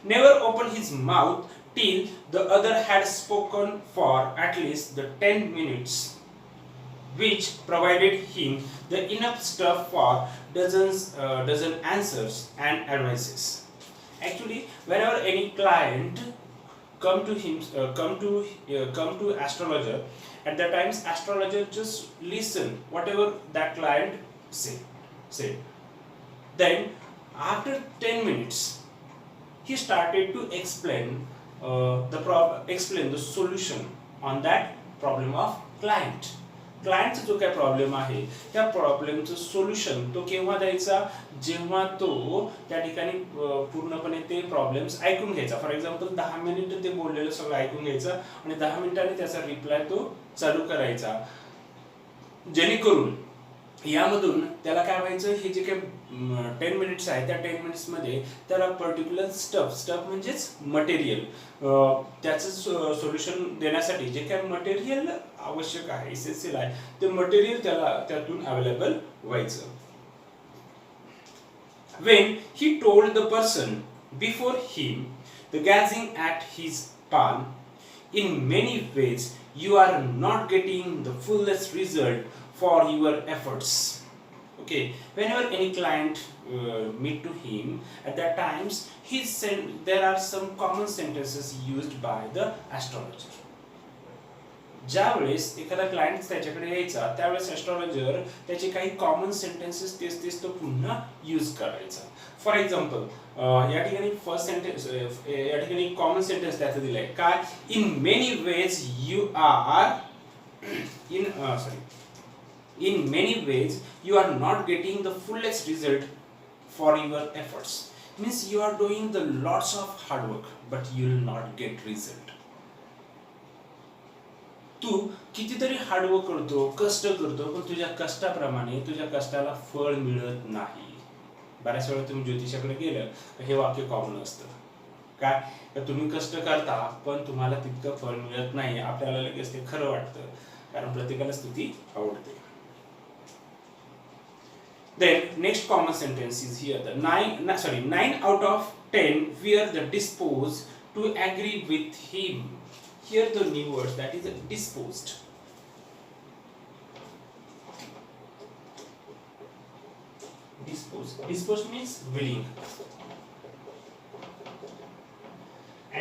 never opened his mouth till the other had spoken for at least the 10 minutes, which provided him the enough stuff for dozen answers and advices. Actually, whenever any client come to astrologer, at that times astrologer just listen whatever that client said. Then after 10 minutes he started to explain the solution on that problem of क्लायंटचा जो काय problem आहे त्या प्रॉब्लेमचं solution तो केव्हा द्यायचा, जेव्हा तो त्या ठिकाणी पूर्णपणे ते प्रॉब्लेम्स ऐकून घ्यायचा. फॉर एक्झाम्पल 10 मिनिट ते बोललेलं सगळं ऐकून घ्यायचं आणि 10 मिनिटांनी त्याचा रिप्लाय तो चालू करायचा, जेणेकरून यामधून त्याला काय व्हायचं, हे जे काही 10 मिनिट्स आहे त्या 10 मिनिट्स मध्ये त्याला पर्टिक्युलर स्टफ म्हणजेच मटेरियल, त्याचं सोल्युशन देण्यासाठी जे काही मटेरियल आवश्यक आहे, इसेन्शियल आहे, ते मटेरियल त्याला त्यातून अवेलेबल व्हायचं. When he told the person before him the gazing at his palm, in many ways you are not getting the fullest result for your efforts. Okay, whenever any client meet to him, at that times there are some common sentences used by the astrologer. ज्यावेळेस एखादा client त्याच्याकडे यायचा त्यावेळेस astrologer त्याचे काही common sentences तेच तो पुन्हा यूज करायचा. फॉर एक्झाम्पल या ठिकाणी फर्स्ट सेंटेन्स या ठिकाणी कॉमन सेंटेन्स त्याचं दिलंय काय, in many ways you are in many ways you are not getting the fullest result for your efforts. Means you are doing the lots of hard work but you will not get result. तू कितीतरी hard work करतो, कष्ट करतो, पण तुझ्या कष्टाप्रमाणे तुझ्या कष्टाला फळ मिळत नाही. बऱ्याच वेळा तुम्ही ज्योतिषाकडे गेलं हे वाक्य कॉमन असतं काय, तर तुम्ही कष्ट करता पण तुम्हाला तितकं फळ मिळत नाही. आपल्याला लगेच ते खरं वाटतं कारण प्रत्येकाला स्तुती आवडते. Then next common sentence is here, the 9 out of 10 were the disposed to agree with him. Here the new word, that is disposed. Disposed means willing.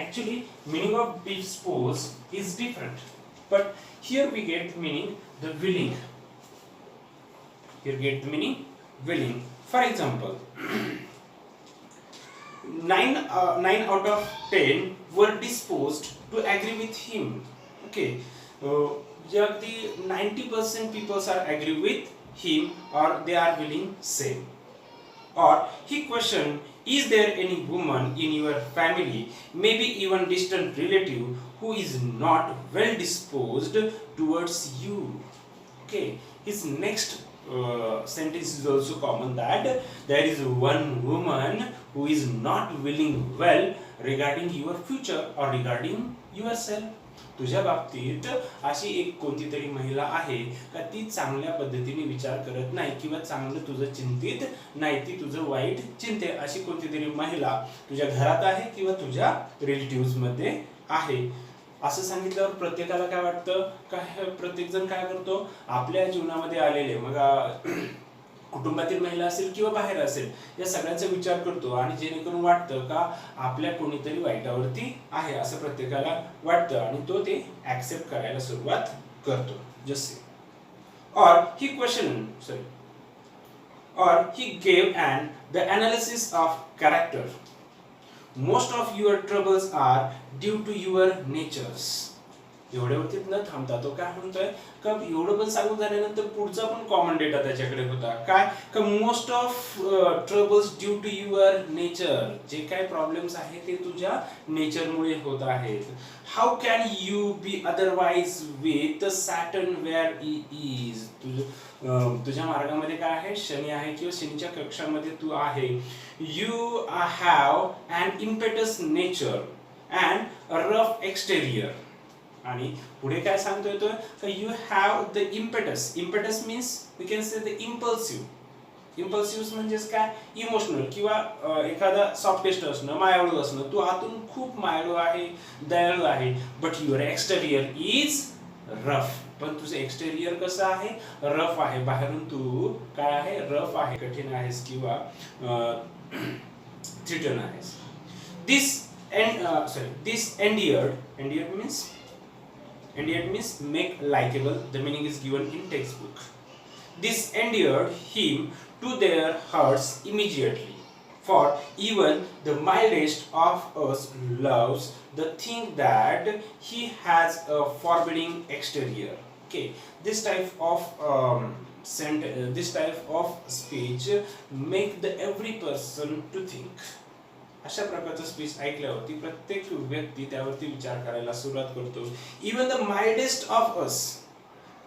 Actually meaning of disposed is different, but here we get the meaning the willing. Here get the meaning willing. For example, 9 out of 10 were disposed to agree with him. Okay, the 90% people are agree with him or they are willing same. Or he questioned, is there any woman in your family, maybe even distant relative, who is not well disposed towards you? Okay, his next sentence is also common, that there is one woman who is not willing well regarding your future or regarding yourself. तुझ्या बाबतीत अशी एक कोणती तरी महिला आहे का ती चांगल्या पद्धतीने विचार करत नाही किंवा चांगलं तुझं चिंतित नाही, ती तुझं वाईट चिंते. अशी कोणती तरी महिला तुझ्या घरात आहे किंवा तुझ्या रिलेटिव्ह मध्ये आहे. असं सांगितल्यावर प्रत्येकाला काय वाटतं, काय प्रत्येक जण काय करतो, आपल्या जीवनामध्ये आलेले मग कुटुंबातील महिला असेल किंवा बाहेर असेल या सगळ्यांचा विचार करतो आणि जेणेकरून वाटतं का आपल्या कोणीतरी वाईटावरती आहे असं प्रत्येकाला वाटतं आणि तो ते ऍक्सेप्ट करायला सुरुवात करतो. जसे or he gave the analysis of character. Most of your troubles are due to your natures. एवढ्यावरतीच न थांबता तो काय म्हणतोय का एवढं पण सांगून झाल्यानंतर पुढचा पण कॉमन डेटा त्याच्याकडे होता काय का most of troubles due to your nature. जे काय प्रॉब्लेम्स आहेत ते तुझ्या नेचरमुळे होत आहेत. How can you be otherwise with Saturn where is. तुझ्या मार्गामध्ये काय आहे, शनी आहे किंवा शनीच्या कक्षामध्ये तू आहे. You have an impetus nature and a rough exterior. आणि पुढे काय सांगतो येतो का you have the impetus. Impetus means we can say the impulsive. Impulsive म्हणजेच काय, इमोशनल किंवा एखादा सॉफ्टेस्ट असणं, मायाळू असणं. तू आतून खूप मायाळू आहे, दयाळू आहे, but your exterior is rough. पण तुझं एक्सटेरियर कसं आहे, रफ आहे. बाहेरून तू काय आहे, रफ आहे, कठीण आहेस किंवा चिटन आहेस. This endeared means make likable. The meaning is given in textbook. This endeared him to their hearts immediately. For even the mildest of us loves the thing that he has a forbidding exterior. Okay, this type of this type of speech make the every person to think. अशा प्रकारचं speech ऐकल्यावरती प्रत्येक व्यक्ती त्यावरती विचार करायला सुरुवात करतो. Even the mildest of us,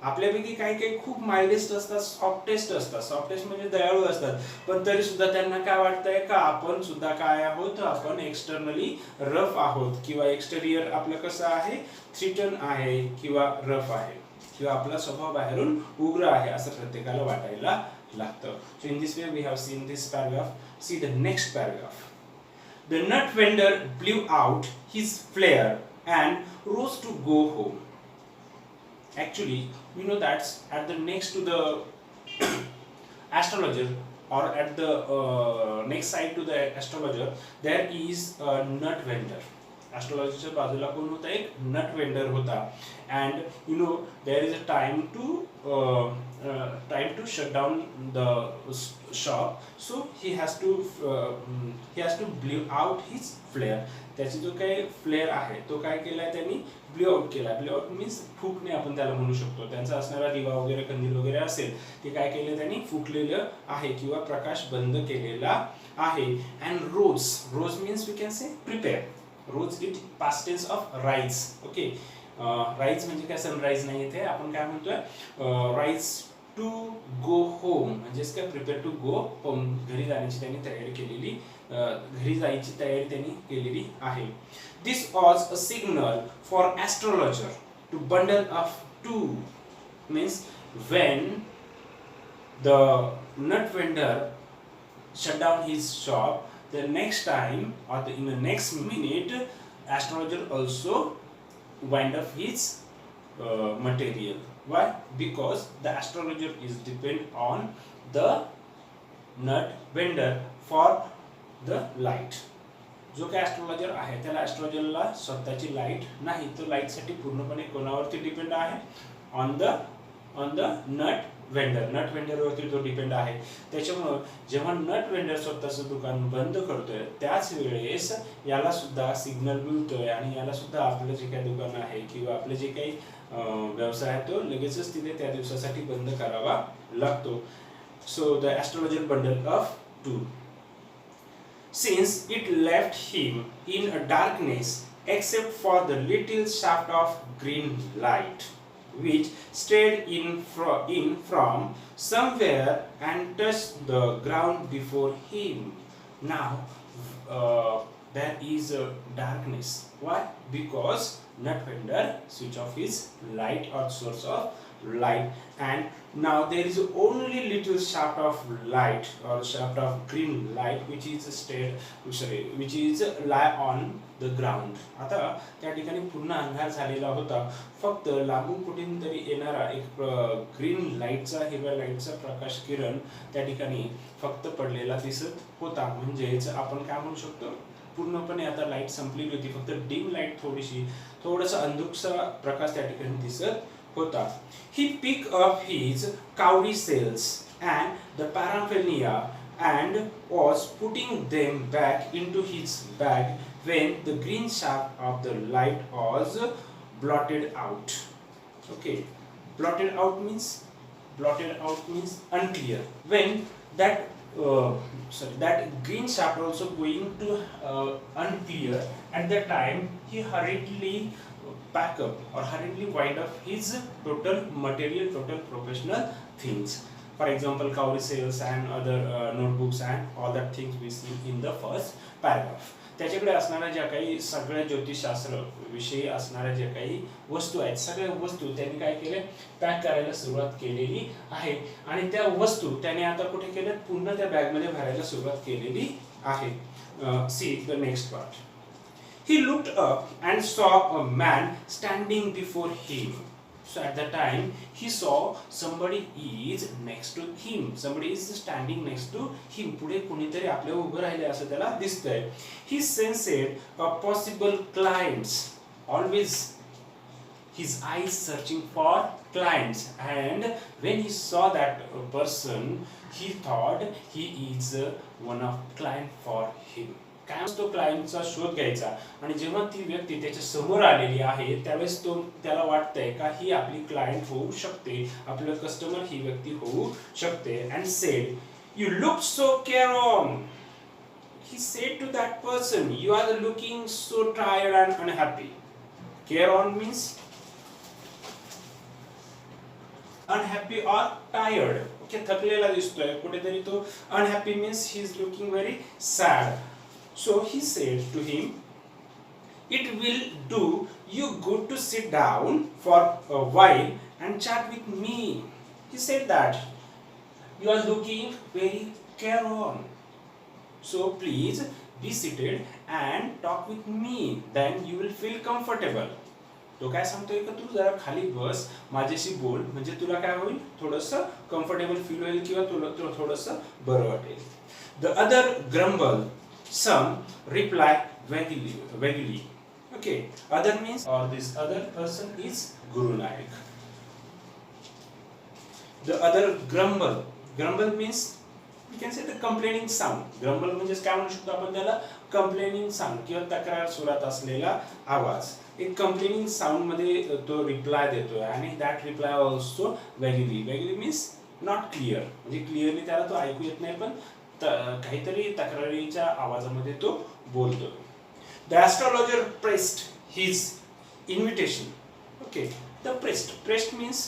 आपल्यापैकी काही काही खूप माइल्डेस्ट असतात, सॉफ्टेस्ट असतात. सॉफ्टेस्ट म्हणजे दयाळू असतात, पण तरी सुद्धा त्यांना काय वाटतंय का आपण सुद्धा काय आहोत, आपण एक्सटर्नली रफ आहोत किंवा एक्सटेरियर आपलं कसं आहे, थ्रिटन आहे किंवा रफ आहे किंवा आपला स्वभाव बाहेरून उग्र आहे असं प्रत्येकाला वाटायला लागतं. So in this way we have seen this paragraph. See the next paragraph. The nut vendor blew out his flare and rose to go home. Actually, we know that at the next to the astrologer, or at the next side to the astrologer, there is a nut vendor. Astrologerच्या बाजूला कोण होता, एक nut vendor होता. And you know there is a time to shut down the shop, so he has to blow out his flare. त्याची जो काही flare आहे तो काय केलाय त्यांनी, ब्लो आउट केला. ब्लो आउट मीन्स फुकणे आपण त्याला म्हणू शकतो. त्यांचा असणारा दिवा वगैरे, कंदील वगैरे असेल ते काय केलं त्यांनी, फुकलेलं आहे किंवा प्रकाश बंद केलेला आहे. And rose means we can say prepare. Rose it past tense of rise. Okay, rise म्हणजे काय, सनराईज नाही, इथे आपण काय म्हणतोय, राईज टू गो होम म्हणजेच काय, प्रिपेअर टू गो होम. घरी जाण्याची त्यांनी तयारी केलेली, घरी जायची तयारी त्यांनी केलेली आहे. This was a signal for astrologer to bundle off to. Means when the nut vendor shut down his shop, the next time or in the next minute, astrologer also wind up his material. Why? Because the astrologer is depend on the nut vendor for the light. जो काय astrologer आहे त्याला, ॲस्ट्रोलॉजरला स्वतःची light नाही, तो लाईटसाठी पूर्णपणे कोणावरती depend आहे, on the nut vendor. Nut वेंडरवरती तो डिपेंड आहे. त्याच्यामुळं जेव्हा नट वेंडर स्वतःचं दुकान बंद करतोय त्याच वेळेस याला सुद्धा सिग्नल मिळतोय आणि याला सुद्धा आपलं जे काही दुकान आहे किंवा आपले जे काही व्यवसाय आहे तो लगेचच तिथे त्या दिवसासाठी बंद करावा लागतो. So the astrologer bundle off to. Since it left him in a darkness except for the little shaft of green light which strayed in from somewhere and touched the ground before him. Now there is a darkness. Why? Because nut vendor switch off his light or source of light, and now there is only little shaft of light or shaft of green light which is lie on the ground. आता त्या ठिकाणी पूर्ण अंधार झालेला होता. फक्त लांबून कुठून तरी येणारा एक ग्रीन लाईटचा, हिरव्या लाईटचा प्रकाश किरण त्या ठिकाणी फक्त पडलेला दिसत होता. म्हणजेच आपण काय म्हणू शकतो, पूर्णपणे आता लाईट संपलेली होती, फक्त डिम लाईट थोडासा अंधुकसा प्रकाश त्या ठिकाणी दिसत होता. He picked up his cowrie shells and the paraphernalia and was putting them back into his bag when the green shaft of the light was blotted out. Okay, blotted out means unclear. When that green shaft also going to unclear, at that time he hurriedly pack up or hurriedly wind up his total material, total professional things. For example, cowrie sales and other notebooks and all that things we see in the first paragraph. त्याच्याकडे असणाऱ्या ज्या काही सगळ्या ज्योतिषशास्त्र विषयी असणाऱ्या ज्या काही वस्तू आहेत सगळ्या वस्तू त्यांनी काय केले पॅक करायला सुरुवात केलेली आहे आणि त्या वस्तू त्याने आता कुठे केल्यात पुन्हा त्या बॅगमध्ये भरायला सुरुवात केलेली आहे. C the next part. He looked up and saw a man standing before him. So at that time he saw somebody is next to him. Somebody is standing next to him. पुढे कोणीतरी आपल्या उभं राहिले असं त्याला दिसतंय. He sensed a possible clients. Always his eyes searching for clients, and when he saw that person he thought he is one of client for him. काय तो क्लायंटचा शोध घ्यायचा आणि जेव्हा ती व्यक्ती त्याच्या समोर आलेली आहे त्यावेळेस त्याला वाटतंय का ही आपली क्लायंट होऊ शकते आपलं कस्टमर ही व्यक्ती होऊ शकते. And said you look so careworn. He said to that person you are looking so tired and unhappy. Careworn means unhappy or tired. Okay थकलेला दिसतोय कुठेतरी तो. Unhappy means he is looking very sad. So he said to him, "It will do you good to sit down for a while and chat with me." He said that you are looking very careworn. So please be seated and talk with me. Then you will feel comfortable. तो काय सांगतोय का तू जरा खाली बस माझ्याशी बोल म्हणजे तुला काय होईल थोडंसं कम्फर्टेबल फील होईल किंवा तुला थोडंसं बरं वाटेल. The other grumbled. Some reply vaguely. Okay, other means or this other person is Guru Nanak. The other grumble. Grumble means we can say the complaining sound. Grumble म्हणजे काय म्हणू शकतो आपण त्याला complaining sound किंवा तक्रार सुरात असलेला आवाज. एक complaining sound मध्ये तो रिप्लाय देतोय आणि that reply also vaguely. Vaguely means not clear. म्हणजे क्लिअरली त्याला तो ऐकू येत नाही पण काहीतरी तक्रारीच्या आवाजामध्ये तो बोलतो. The astrologer pressed his invitation. Okay the pressed means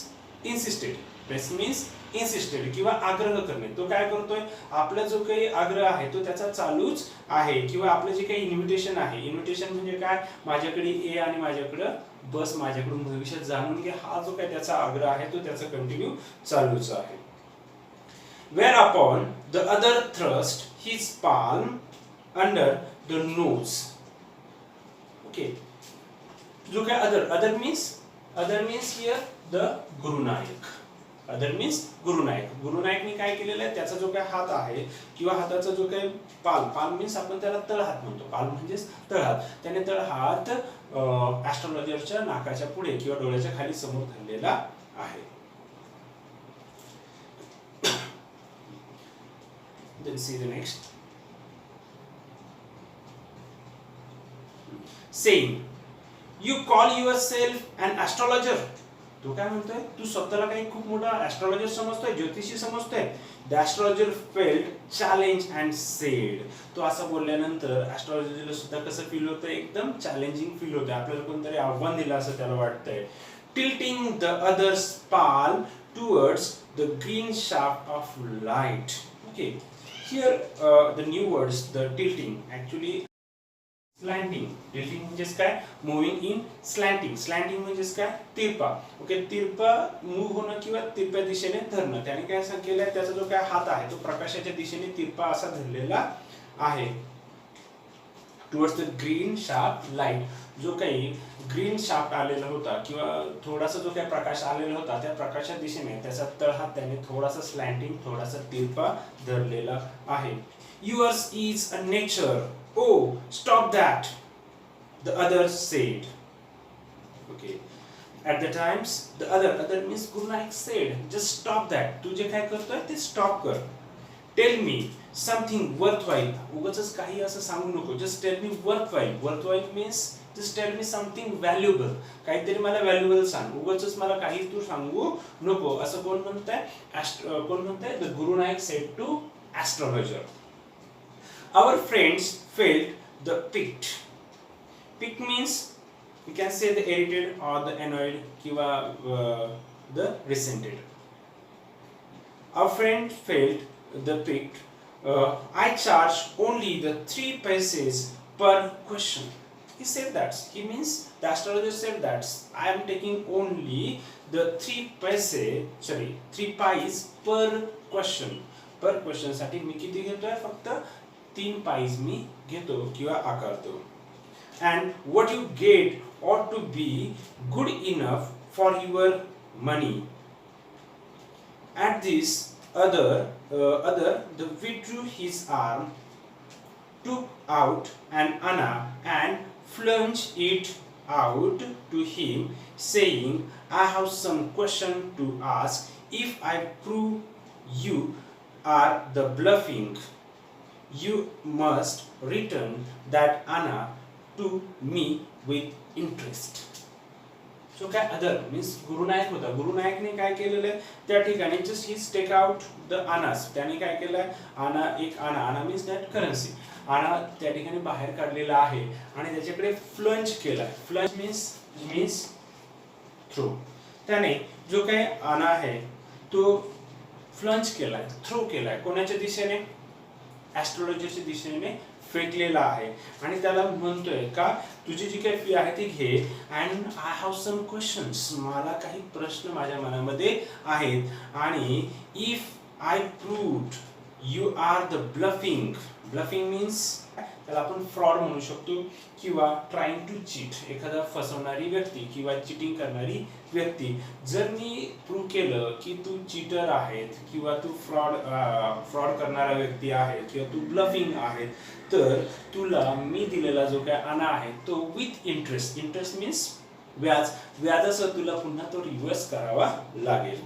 इन्सिस्टेड. Pressed means इन्सिस्टेड किंवा आग्रह करणे. तो काय करतोय आपला जो काही आग्रह आहे तो त्याचा चालूच आहे किंवा आपलं जे काही इन्व्हिटेशन आहे. इन्व्हिटेशन म्हणजे काय माझ्याकडे ये आणि माझ्याकडं बस माझ्याकडून भविष्यात जाणून घे हा जो काही त्याचा आग्रह आहे तो त्याचा कंटिन्यू चालूच आहे. Whereupon the other thrust his palm under the nose. Okay. Look at other means here the Guru Nanak. Other means Guru Nanak. Guru Nanak ने काय केलेलं आहे त्याचा जो काही हात आहे किंवा हाताचा जो काही पाल मीन्स आपण त्याला तळहात म्हणतो. पाल म्हणजेच तळहात. त्याने तळहात ॲस्ट्रॉलॉजरच्या नाकाच्या पुढे किंवा डोळ्याच्या खाली समोर धरलेला आहे. Then see the next. Saying, you call yourself an astrologer. तू काय म्हणतोय तू स्वतःला काही खूप मोठा ॲस्ट्रॉलॉजर समजतोय ज्योतिषी समजतोय. The astrologer felt challenged and said. तो असं बोलल्यानंतर ॲस्ट्रॉलॉजरला सुद्धा कसं फील होतं एकदम चॅलेंजिंग फील होतं आपल्याला कोणतरी आव्हान दिलं असं त्याला वाटतंय. Tilting the other's palm towards the green shaft of light. Okay. Here the new words the tilting actually slanting. Tilting म्हणजेच काय moving in slanting. Slanting म्हणजेच काय तिरपा. ओके तिरपा मूव्ह होणं किंवा तिरप्या दिशेने धरणं. त्याने काय सांग केलंय त्याचा जो काय हात आहे तो प्रकाशाच्या दिशेने तिरपा असा धरलेला आहे. Towards the green sharp light. जो काही ग्रीन शाफ्ट आलेला होता किंवा थोडासा जो काही प्रकाश आलेला होता त्या प्रकाशाच्या दिशेने त्याचा तळहात त्याने थोडासा स्लॅन्टिंग थोडासा तिरपा धरलेला आहे. Yours is a nature. O stop that the other said. Okay at the times the other means Guru Nanak said just stop that. तू जे काय करतोय ते स्टॉप कर. Tell me something worthwhile. उगाचच काही असं सांगू नको. Just tell me worthwhile. Worthwhile means just tell me something valuable. काहीतरी मला व्हॅल्युएबल सांग. उगाचच मला काही तू सांगू नको असं कोण म्हणतंय कोण म्हणतंय the Guru Nayak said to astrologer. Our friends felt the picked. Picked means you can say the irritated or the annoyed kiwa the resented. Our friend felt the picked. I charge only the 3 paise per question. He said that. He means the astrologer said that I am taking only the 3 pies per question. Per question साठी मी किती घेतोय फक्त 3 Pius मी घेतो किंवा आकारतो. And what you get ought to be good enough for your money. At this, the withdrew his arm, took out an anna and flung it out to him, saying, I have some question to ask. If I prove you are the bluffing, you must return that anna to me with interest. So काय other means Gurunayak होता. गुरुनायकने काय केलेलं त्या ठिकाणी just he take out the annas. त्याने काय केलं एक आना मीन्स दॅट करन्सी आना त्या ठिकाणी बाहेर काढलेला आहे आणि त्याच्याकडे फ्लंज केलाय. Flung means throw. त्याने जो काही आना आहे तो फ्लंज केलाय, थ्रो केलाय. कोणाच्या दिशेने? ॲस्ट्रोलॉजरच्या दिशेने फेकलेला आहे आणि त्याला म्हणतोय का तुझी जी काही फी आहे ती घे and I have some questions. मला काही प्रश्न माझ्या मनामध्ये आहेत आणि if I proved you are the bluffing. Bluffing means त्याला आपण फ्रॉड म्हणू शकतो किंवा ट्राईंग टू चीट. एखादा फसवणारी व्यक्ती किंवा चिटिंग करणारी व्यक्ती. जर मी प्रूव्ह केलं की तू चीटर आहेत किंवा तू फ्रॉड करणारा व्यक्ती आहे किंवा तू ब्लफिंग आहे तर तुला मी दिलेला जो काय आना आहे तो विथ इंटरेस्ट. इंटरेस्ट मीन्स व्याजासह तुला पुन्हा तो रिव्हर्स करावा लागेल.